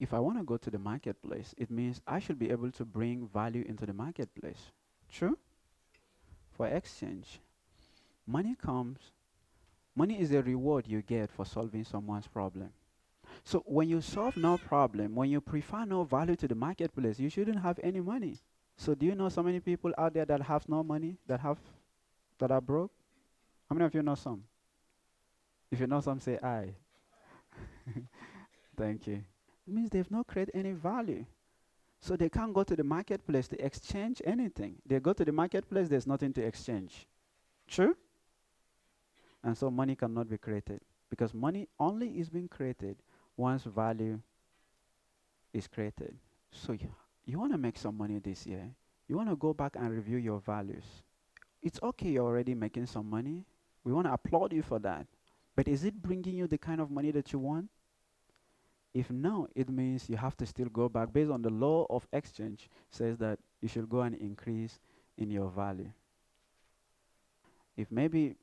If I want to go to the marketplace, it means I should be able to bring value into the marketplace. True? For exchange, money comes, money is a reward you get for solving someone's problem. So when you solve no problem, when you prefer no value to the marketplace, you shouldn't have any money. So do you know so many people out there that have no money, that are broke? How many of you know some? If you know some, say I. Thank you. It means they've not created any value. So they can't go to the marketplace to exchange anything. They go to the marketplace, there's nothing to exchange. True? And so money cannot be created because money only is being created once value is created. So you want to make some money this year. You want to go back and review your values. It's okay you're already making some money. We want to applaud you for that. But is it bringing you the kind of money that you want? If no, it means you have to still go back based on the law of exchange says that you should go and increase in your value. If maybe,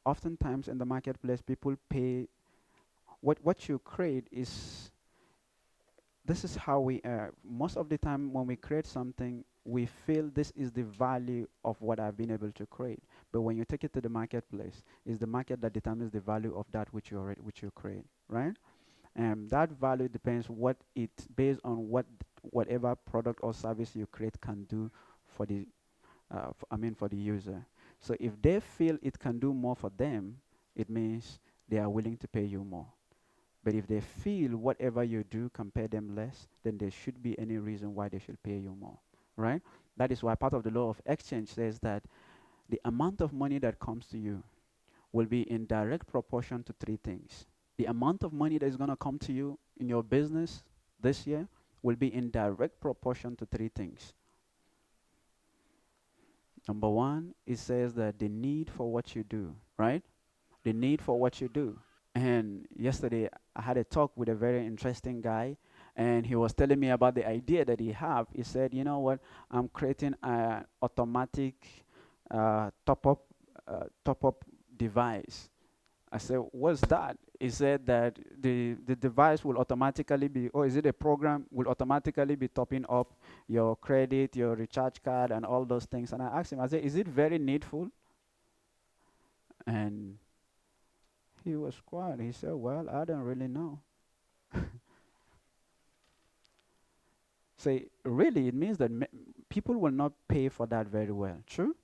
oftentimes in the marketplace people pay what you create is this is how we most of the time when we create something we feel this is the value of what I've been able to create. But when you take it to the marketplace, it's the market that determines the value of that which you create, right? And that value depends what it based on whatever product or service you create can do for the for the user. So if they feel it can do more for them, it means they are willing to pay you more. But if they feel whatever you do can pay them less, then there should be any reason why they should pay you more, right? That is why part of the law of exchange says that the amount of money that comes to you will be in direct proportion to three things. The amount of money that is going to come to you in your business this year will be in direct proportion to three things. Number one, it says that the need for what you do, right? The need for what you do. And yesterday, I had a talk with a very interesting guy, and he was telling me about the idea that he have. He said, "You know what? I'm creating an automatic top up device." I said, "What's that?" He said that the device will automatically be, or is it a program will automatically be topping up your credit, your recharge card, and all those things. And I asked him, I said, "Is it very needful?" And he was quiet. He said, "Well, I don't really know." Say, really, it means that people will not pay for that very well. True?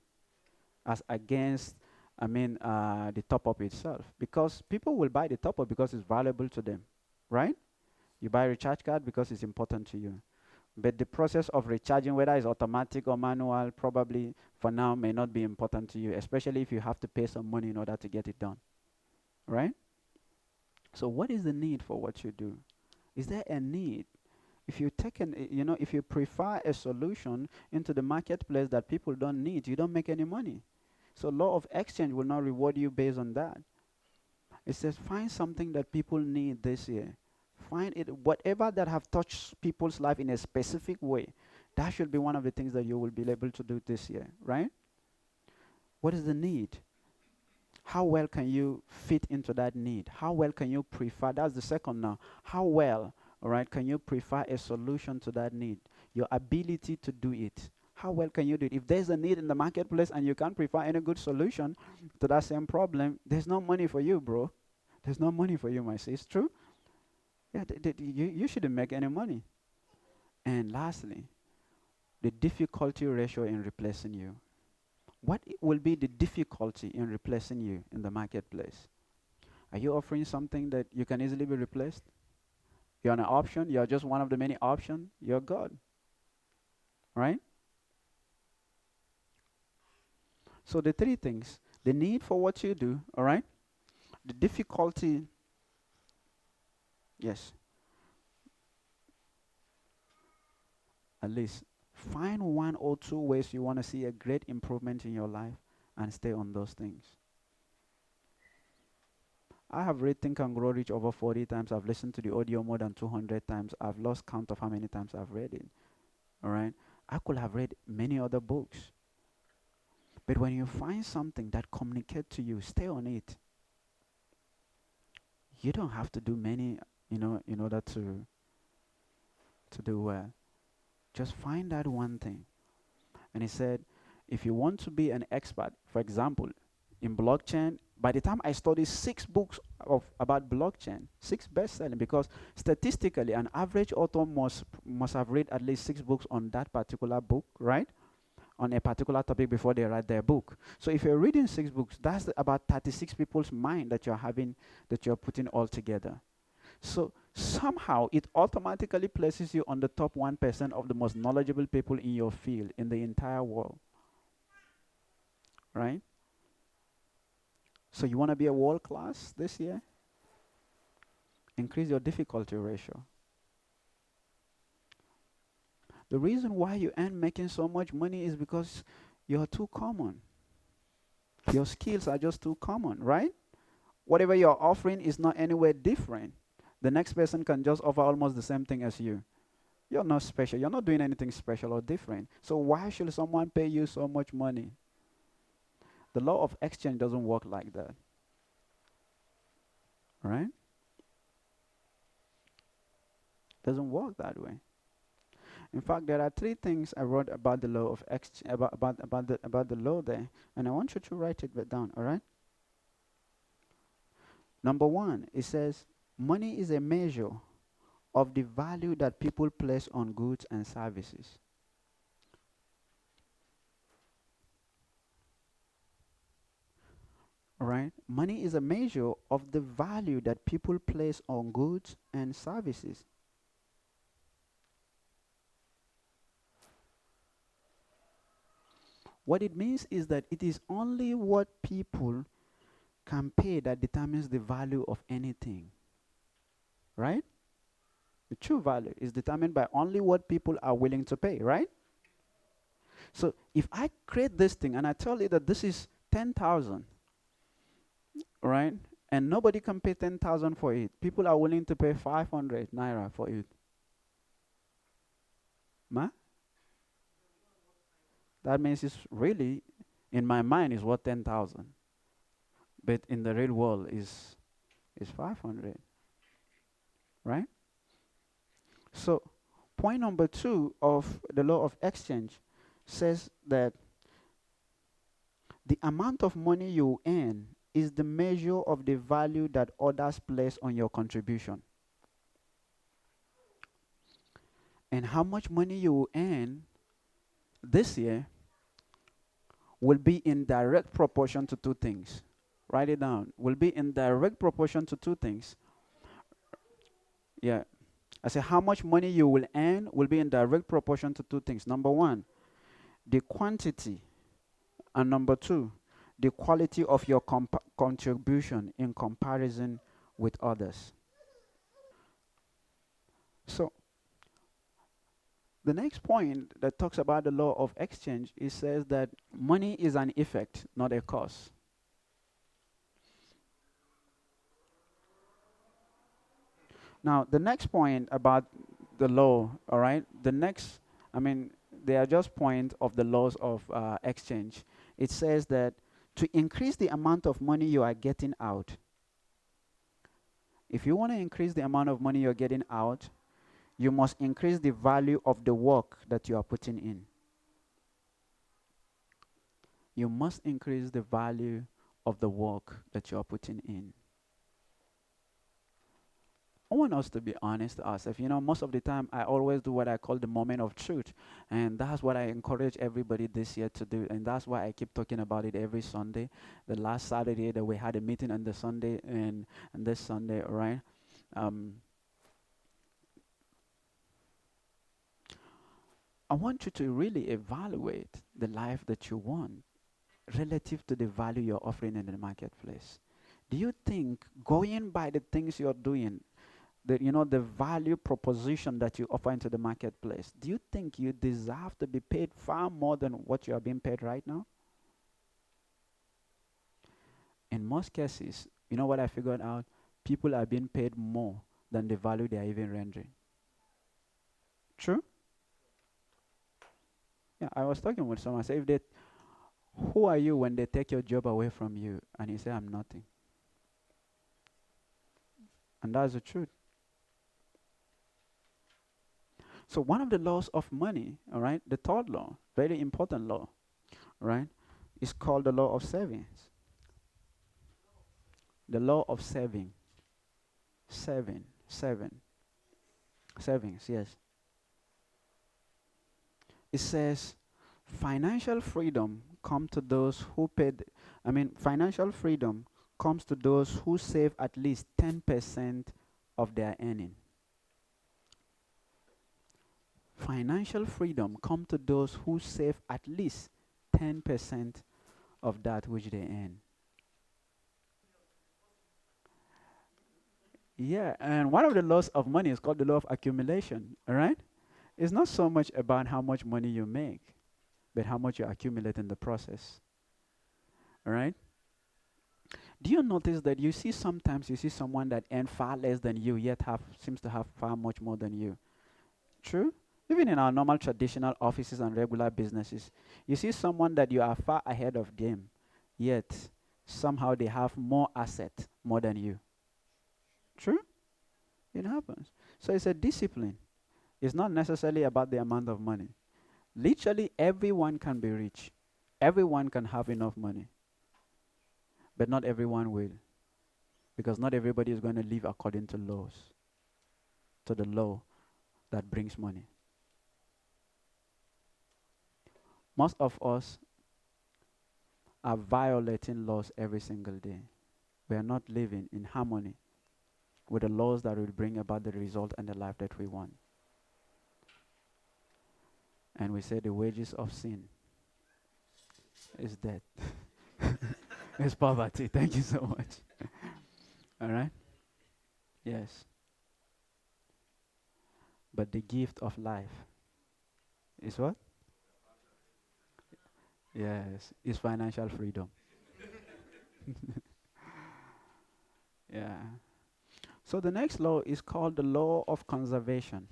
As against, the top up itself. Because people will buy the top up because it's valuable to them. Right? You buy a recharge card because it's important to you. But the process of recharging, whether it's automatic or manual, probably for now may not be important to you, especially if you have to pay some money in order to get it done. Right? So what is the need for what you do? Is there a need? If you take if you prefer a solution into the marketplace that people don't need, you don't make any money. So law of exchange will not reward you based on that. It says find something that people need this year. Find it, whatever that have touched people's life in a specific way. That should be one of the things that you will be able to do this year, right? What is the need? How well can you fit into that need? How well can you prefer? That's the second now. How well, all right, can you prefer a solution to that need? Your ability to do it. How well can you do it? If there's a need in the marketplace and you can't prefer any good solution to that same problem, there's no money for you, bro. There's no money for you, my sis. True? Yeah, you shouldn't make any money. And lastly, the difficulty ratio in replacing you. What will be the difficulty in replacing you in the marketplace? Are you offering something that you can easily be replaced? You're an option, you're just one of the many options, you're God. Right? So the three things, the need for what you do, all right? The difficulty, yes, at least find one or two ways you want to see a great improvement in your life and stay on those things. I have read Think and Grow Rich over 40 times. I've listened to the audio more than 200 times. I've lost count of how many times I've read it. All right? I could have read many other books. But when you find something that communicates to you, stay on it. You don't have to do many. in order to do well. Just find that one thing. And he said, if you want to be an expert, for example, in blockchain, by the time I studied 6 books about blockchain, 6 best-selling, because statistically, an average author must have read at least 6 books on that particular book, right? On a particular topic before they write their book. So if you're reading 6 books, that's about 36 people's mind that you're putting all together. So somehow it automatically places you on the top 1% of the most knowledgeable people in your field in the entire world, right? So you want to be a world class this year? Increase your difficulty ratio. The reason why you aren't making so much money is because you're too common. Your skills are just too common, right? Whatever you're offering is not anywhere different. The next person can just offer almost the same thing as you. You're not special. You're not doing anything special or different. So why should someone pay you so much money? The law of exchange doesn't work like that, right? Doesn't work that way. In fact, there are 3 things I wrote about the law of exchange, about the law there, and I want you to write it down. All right. Number 1, it says money is a measure of the value that people place on goods and services. All right. Money is a measure of the value that people place on goods and services. What it means is that it is only what people can pay that determines the value of anything, right? The true value is determined by only what people are willing to pay, right? So if I create this thing and I tell you that this is 10,000, right? And nobody can pay 10,000 for it. People are willing to pay 500 naira for it. Ma? That means it's really, in my mind, is worth 10,000. But in the real world is 500, right? So point number 2 of the law of exchange says that the amount of money you earn is the measure of the value that others place on your contribution. And how much money you will earn this year will be in direct proportion to 2 things. Write it down. Will be in direct proportion to 2 things. Yeah. I say how much money you will earn will be in direct proportion to 2 things. Number 1, the quantity, and number 2, the quality of your contribution in comparison with others. So the next point that talks about the law of exchange, it says that money is an effect, not a cause. Now, the next point about the law, all right, I mean, they are just point of the laws of exchange. It says that to increase the amount of money you are getting out, if you want to increase the amount of money you're getting out, you must increase the value of the work that you are putting in. You must increase the value of the work that you are putting in. I want us to be honest to ourselves. Most of the time, I always do what I call the moment of truth. And that's what I encourage everybody this year to do. And that's why I keep talking about it every Sunday. The last Saturday that we had a meeting on the Sunday and this Sunday, all right? Um, I want you to really evaluate the life that you want relative to the value you're offering in the marketplace. Do you think going by the things you're doing, the value proposition that you offer into the marketplace, do you think you deserve to be paid far more than what you are being paid right now? In most cases, you know what I figured out? People are being paid more than the value they are even rendering. True? Yeah, I was talking with someone. I said, who are you when they take your job away from you? And he said, I'm nothing. And that's the truth. So one of the laws of money, all right, the third law, very important law, right, is called the law of savings. The law of saving. Seven. Savings, yes. It says financial freedom come to those who paid, financial freedom comes to those who save at least 10% of their earning. Financial freedom come to those who save at least 10% of that which they earn. Yeah, and one of the laws of money is called the law of accumulation, all right? It's not so much about how much money you make, but how much you accumulate in the process, all right? Do you notice that sometimes you see someone that earn far less than you yet seems to have far much more than you? True? Even in our normal traditional offices and regular businesses, you see someone that you are far ahead of them, yet somehow they have more asset more than you. True? It happens. So it's a discipline. It's not necessarily about the amount of money. Literally, everyone can be rich. Everyone can have enough money. But not everyone will. Because not everybody is going to live according to laws, to the law that brings money. Most of us are violating laws every single day. We are not living in harmony with the laws that will bring about the result and the life that we want. And we say the wages of sin is death. It's poverty. Thank you so much. All right? Yes. But the gift of life is what? Yes, is financial freedom. Yeah. So the next law is called the law of conservation.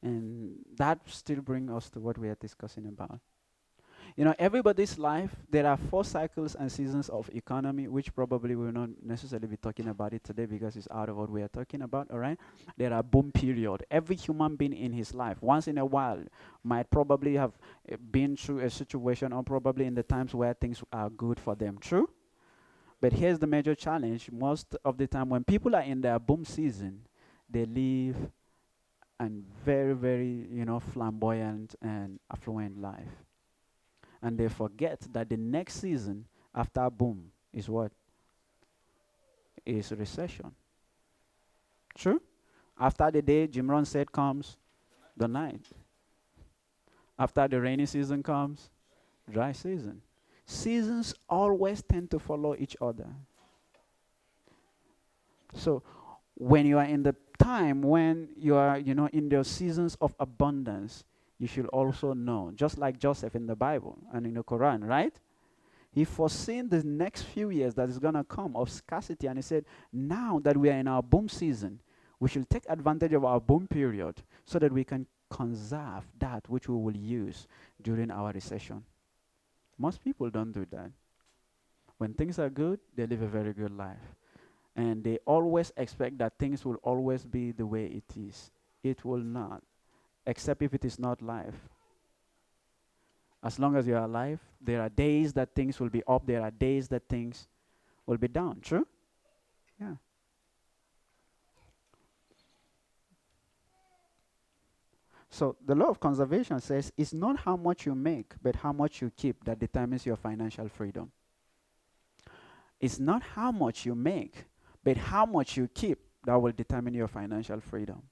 And that still brings us to what we are discussing about. You know, everybody's life, there are 4 cycles and seasons of economy, which probably we will not necessarily be talking about it today because it's out of what we are talking about, all right? There are boom period. Every human being in his life, once in a while, might probably have been through a situation or probably in the times where things are good for them. True? But here's the major challenge. Most of the time when people are in their boom season, they live a very, very, flamboyant and affluent life. And they forget that the next season after boom is what? Is recession. True? After the day Jim Rohn said comes the night. After the rainy season comes, dry season. Seasons always tend to follow each other. So when you are in the time when you are, in the seasons of abundance, you should also know, just like Joseph in the Bible and in the Quran, right? He foreseen the next few years that is going to come of scarcity, and he said, now that we are in our boom season, we should take advantage of our boom period so that we can conserve that which we will use during our recession. Most people don't do that. When things are good, they live a very good life. And they always expect that things will always be the way it is. It will not, except if it is not life. As long as you are alive, there are days that things will be up, there are days that things will be down. True? Yeah. So the law of conservation says it's not how much you make, but how much you keep that determines your financial freedom. It's not how much you make, but how much you keep that will determine your financial freedom.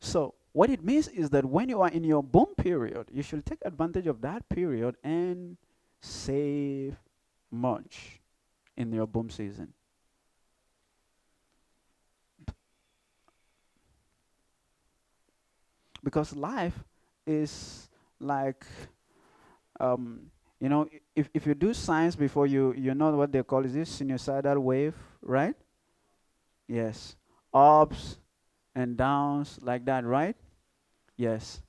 So what it means is that when you are in your boom period, you should take advantage of that period and save much in your boom season. Because life is like, if you do science before, you know what they call, is this sinusoidal wave, right? Yes. Ups and downs like that, right? Yes.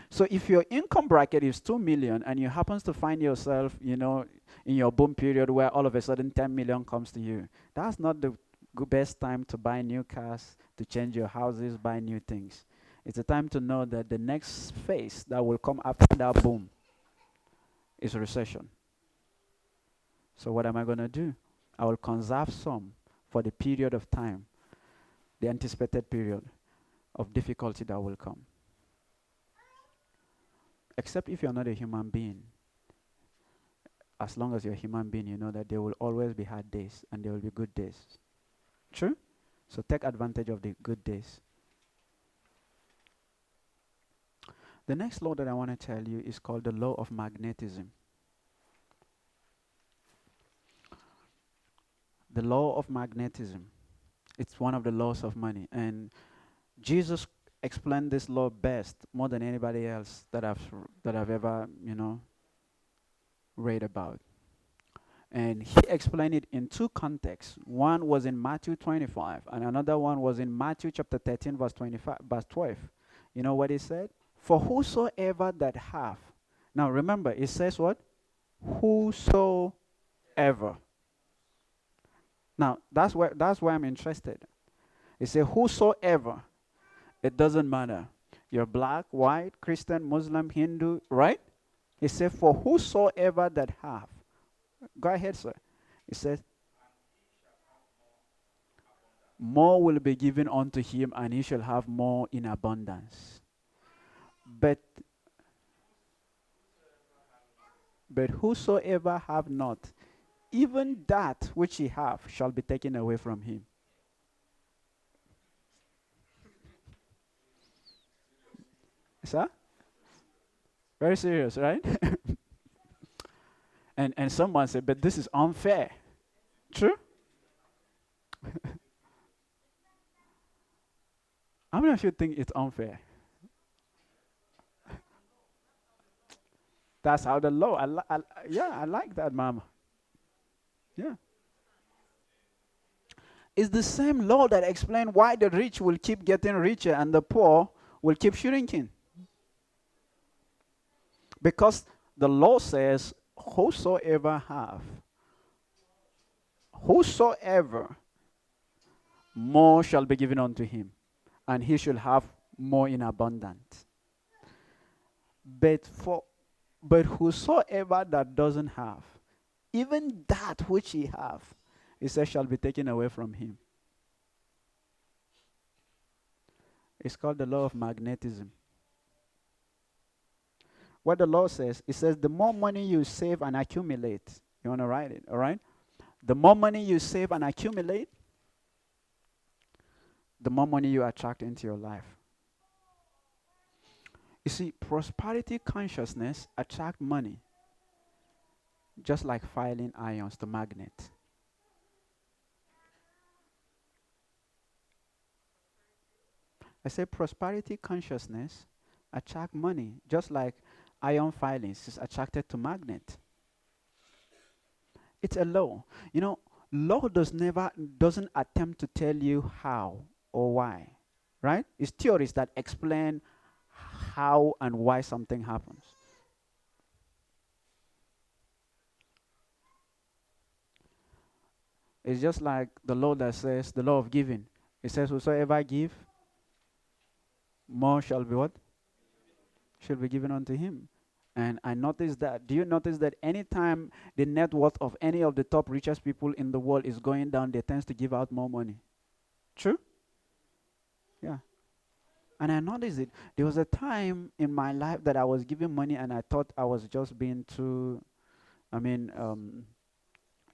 So if your income bracket is 2 million and you happen to find yourself, in your boom period where all of a sudden 10 million comes to you, that's not the best time to buy new cars, to change your houses, buy new things. It's a time to know that the next phase that will come after that boom is recession. So what am I going to do? I will conserve some for the period of time, the anticipated period of difficulty that will come. Except if you're not a human being. As long as you're a human being, you know that there will always be hard days and there will be good days. True? So take advantage of the good days. The next law that I want to tell you is called the law of magnetism. The law of magnetism. It's one of the laws of money. And Jesus explained this law best, more than anybody else that I've ever, read about. And he explained it in two contexts. One was in Matthew 25, and another one was in Matthew chapter 13, verse 12. You know what he said? For whosoever that have. Now remember, it says what? Whosoever. Now that's where I'm interested. It says whosoever. It doesn't matter. You're black, white, Christian, Muslim, Hindu, right? It says for whosoever that have. Go ahead, sir. It says, more will be given unto him, and he shall have more in abundance. But whosoever have not, even that which he have shall be taken away from him. Sir? Very serious, right? And someone said, but this is unfair. True? How many of you think it's unfair? That's how the law. I like that, Mama. Yeah. It's the same law that explains why the rich will keep getting richer and the poor will keep shrinking. Because the law says, whosoever have, whosoever, more shall be given unto him, and he shall have more in abundance. But whosoever that doesn't have, even that which he have, it says shall be taken away from him. It's called the law of magnetism. What the law says, it says the more money you save and accumulate, you want to write it, all right? The more money you save and accumulate, the more money you attract into your life. You see, prosperity consciousness attract money, just like filing ions to magnet. I say prosperity consciousness attract money, just like ion filings is attracted to magnet. It's a law. Law doesn't attempt to tell you how or why, right? It's theories that explain how and why something happens. It's just like the law that says, the law of giving. It says, whosoever give, more shall be what? Shall be given unto him. And I noticed that. Do you notice that anytime the net worth of any of the top richest people in the world is going down, they tend to give out more money? True? Yeah. And I noticed it. There was a time in my life that I was giving money and I thought I was just being too,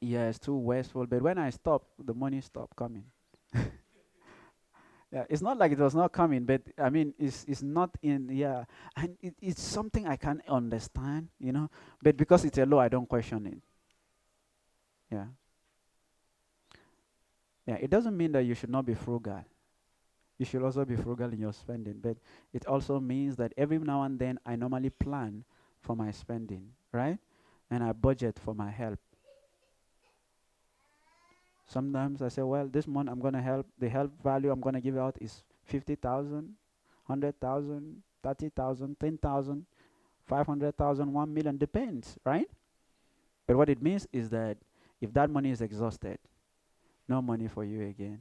it's too wasteful. But when I stopped, the money stopped coming. Yeah, it's not like it was not coming, but it's not in, and it's something I can't understand, but because it's a law, I don't question it. Yeah. Yeah, it doesn't mean that you should not be frugal. You should also be frugal in your spending, but it also means that every now and then I normally plan for my spending, right? And I budget for my help. Sometimes I say, well, this month I'm going to help. The help value I'm going to give out is 50,000, 100,000, 30,000, 10,000, 500,000, 1 million, depends, right? But what it means is that if that money is exhausted, No money for you again.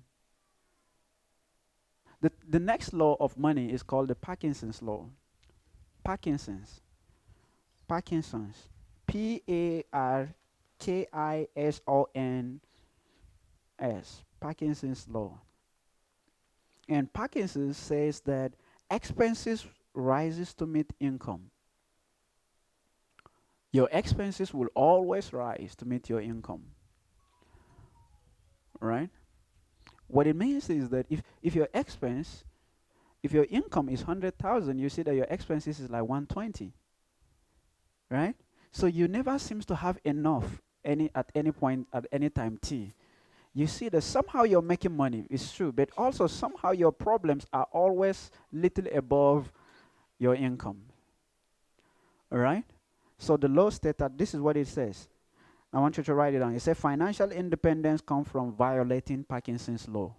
The next law of money is called the Parkinson's law. Parkinson's. Parkinson's. Parkinson's. Parkinson's law. And Parkinson's says that expenses rises to meet income. Your expenses will always rise to meet your income. Right? What it means is that if your expense, if your income is 100,000, you see that your expenses is like 120. Right? So you never seems to have enough at any point at any time t. You see that somehow you're making money, it's true, but also somehow your problems are always little above your income. All right? So the law states that this is what it says. I want you to write it down. It says financial independence comes from violating Parkinson's law.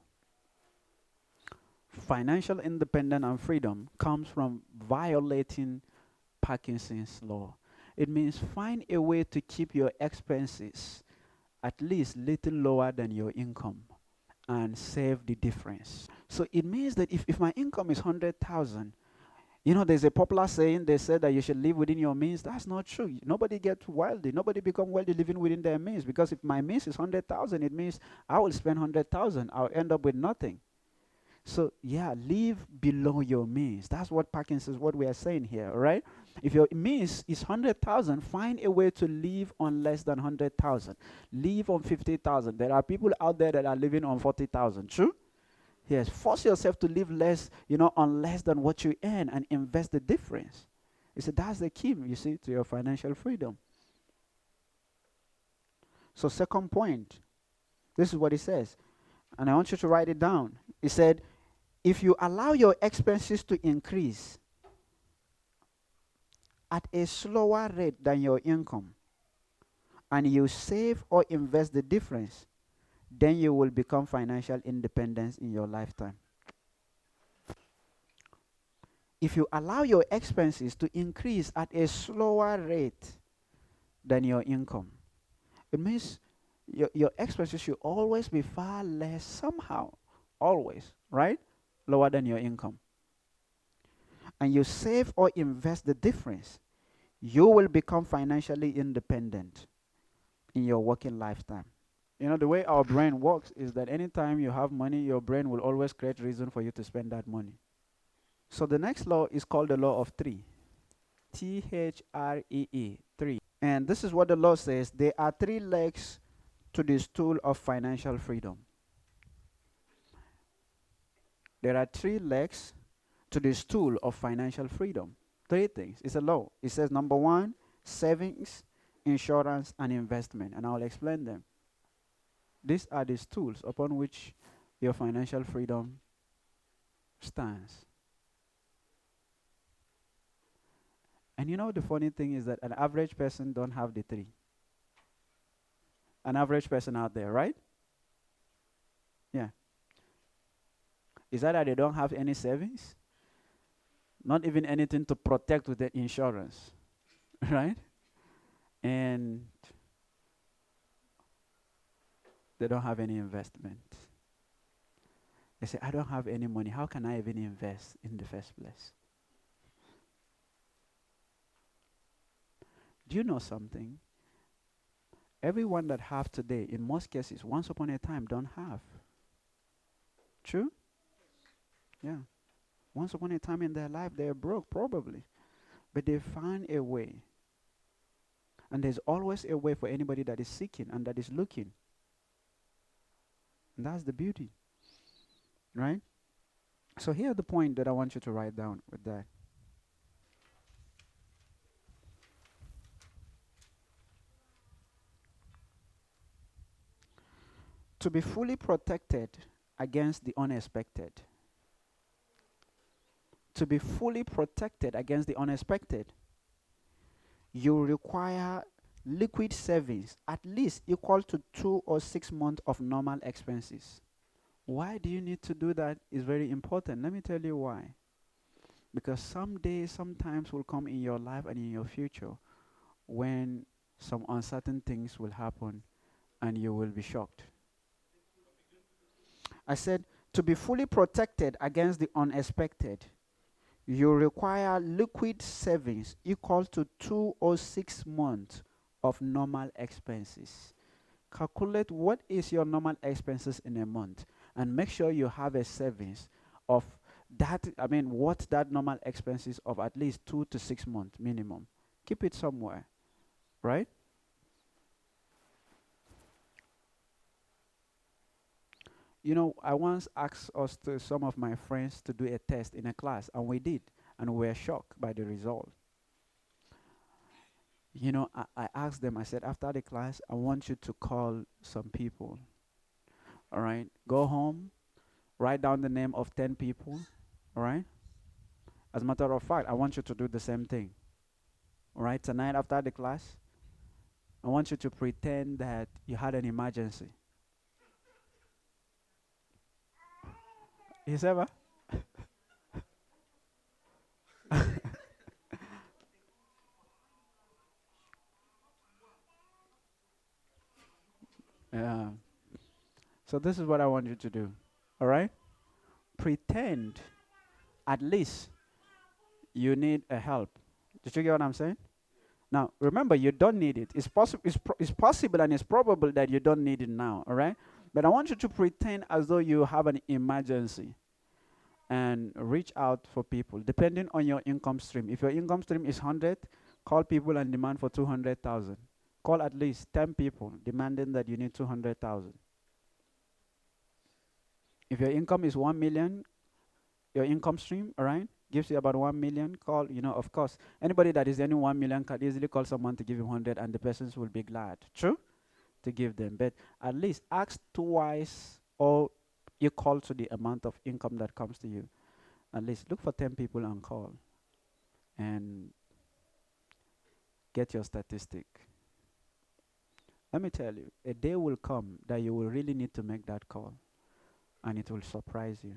Financial independence and freedom comes from violating Parkinson's law. It means find a way to keep your expenses at least little lower than your income and save the difference. So it means that if my income is 100,000, you know, there's a popular saying, they said that you should live within your means. That's not true. Nobody gets wealthy. Nobody become wealthy living within their means. Because if my means is 100,000, it means I will spend 100,000. I'll end up with nothing. So yeah, live below your means. That's what Parkinson's, what we are saying here, all right? If your means is 100,000, find a way to live on less than 100,000. Live on 50,000. There are people out there that are living on 40,000. True? Yes. Force yourself to live less, on less than what you earn and invest the difference. You see, that's the key, you see, to your financial freedom. So second point, this is what it says. And I want you to write it down. It said, if you allow your expenses to increase at a slower rate than your income, and you save or invest the difference, then you will become financial independence in your lifetime. If you allow your expenses to increase at a slower rate than your income, it means your expenses should always be far less somehow, always, right? Lower than your income. And you save or invest the difference, you will become financially independent in your working lifetime. You know, the way our brain works is that anytime you have money, your brain will always create reason for you to spend that money. So the next law is called the law of three. T-H-R-E-E, three. And this is what the law says. There are three legs to the stool of financial freedom. There are three legs to the stool of financial freedom. Three things. It's a law. It says number one, savings, insurance, and investment. And I'll explain them. These are the stools upon which your financial freedom stands. And you know the funny thing is that an average person don't have the three. An average person out there, right? Yeah. Is that they don't have any savings? Not even anything to protect with the insurance, right? And they don't have any investment. They say, I don't have any money. How can I even invest in the first place? Do you know something? Everyone that have today, in most cases, once upon a time, don't have. True? Yeah. Once upon a time in their life, they're broke, probably. But they find a way. And there's always a way for anybody that is seeking and that is looking. And that's the beauty. Right? So here's the point that I want you to write down with that. To be fully protected against the unexpected. To be fully protected against the unexpected, you require liquid savings at least equal to 2 or 6 months of normal expenses. Why do you need to do that is very important. Let me tell you why. Because some days, sometimes will come in your life and in your future when some uncertain things will happen and you will be shocked. I said, to be fully protected against the unexpected, you require liquid savings equal to 2 or 6 months of normal expenses. Calculate what is your normal expenses in a month and make sure you have a savings of that, what that normal expenses of at least 2 to 6 months minimum. Keep it somewhere, right? I once asked some of my friends to do a test in a class, and we did, and we were shocked by the result. I asked them, I said, after the class, I want you to call some people. All right? Go home, write down the name of 10 people. All right? As a matter of fact, I want you to do the same thing. All right? Tonight, after the class, I want you to pretend that you had an emergency. Yes, ever? Yeah. So this is what I want you to do. All right? Pretend at least you need a help. Did you get what I'm saying? Now, remember, you don't need it. It's possible and it's probable that you don't need it now, all right? But I want you to pretend as though you have an emergency and reach out for people, depending on your income stream. If your income stream is 100, call people and demand for 200,000. Call at least 10 people demanding that you need 200,000. If your income is 1 million, your income stream, all right, gives you about 1 million, call, of course, anybody that is earning 1 million can easily call someone to give him 100 and the persons will be glad, true, to give them. But at least ask twice or equal to the amount of income that comes to you. At least look for 10 people and call and get your statistic. Let me tell you, a day will come that you will really need to make that call and it will surprise you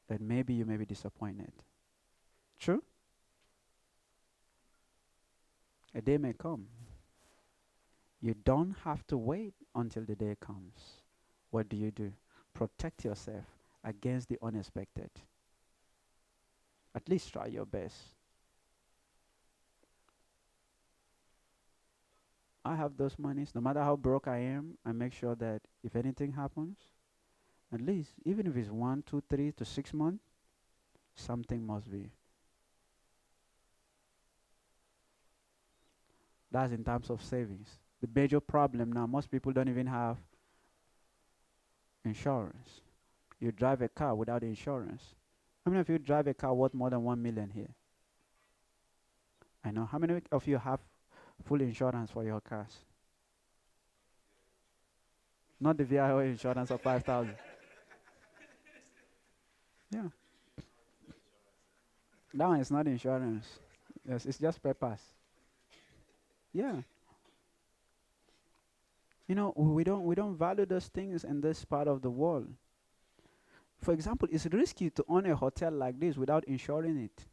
that maybe you may be disappointed. True? A day may come. You don't have to wait until the day comes. What do? Protect yourself against the unexpected. At least try your best. I have those monies. No matter how broke I am, I make sure that if anything happens, at least, even if it's 1, 2, 3 to 6 months, something must be. That's in terms of savings. The major problem now, most people don't even have insurance. You drive a car without insurance. How many of you drive a car worth more than 1 million here? I know. How many of you have full insurance for your cars? Not the VIO insurance of 5,000. Yeah. That one is not insurance. Yes, it's just papers. Yeah. We don't value those things in this part of the world. For example, it's risky to own a hotel like this without insuring it.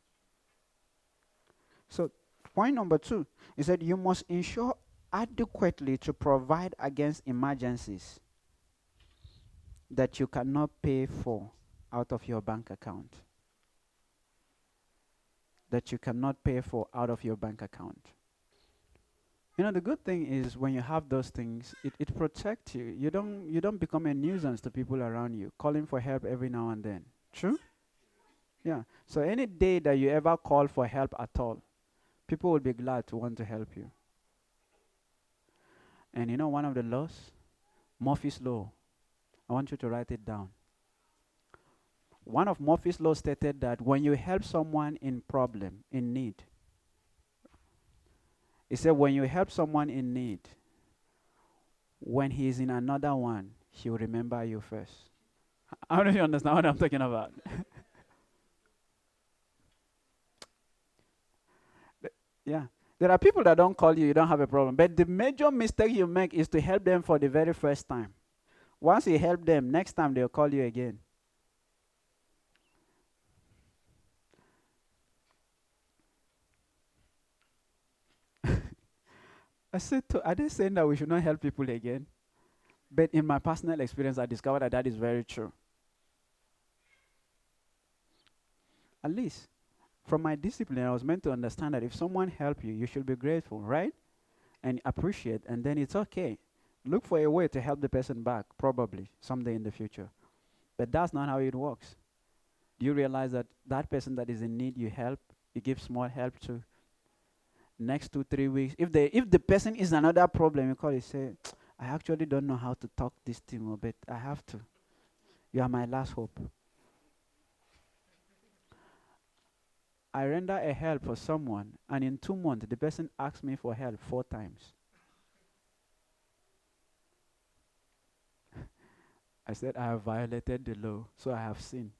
So, point number 2 is that you must insure adequately to provide against emergencies that you cannot pay for out of your bank account. That you cannot pay for out of your bank account. The good thing is when you have those things, it protects you. You don't become a nuisance to people around you, calling for help every now and then. True? Yeah. So any day that you ever call for help at all, people will be glad to want to help you. And one of the laws, Murphy's Law. I want you to write it down. One of Murphy's Law stated that when you help someone in problem, in need, he said when you help someone in need, when he is in another one, he will remember you first. How many of you understand what I'm talking about? Yeah. There are people that don't call you, you don't have a problem. But the major mistake you make is to help them for the very first time. Once you help them, next time they'll call you again. Are they saying that we should not help people again? But in my personal experience, I discovered that that is very true. At least from my discipline, I was meant to understand that if someone help you, you should be grateful, right? And appreciate, and then it's okay. Look for a way to help the person back, probably someday in the future. But that's not how it works. Do you realize that that person that is in need, you help, you give small help to? Next 2 3 weeks, if the person is another problem, you call it, say, I actually don't know how to talk this thing, but I have to. You are my last hope. I render a help for someone, and in 2 months, the person asks me for help 4 times. I said, I have violated the law, so I have sinned.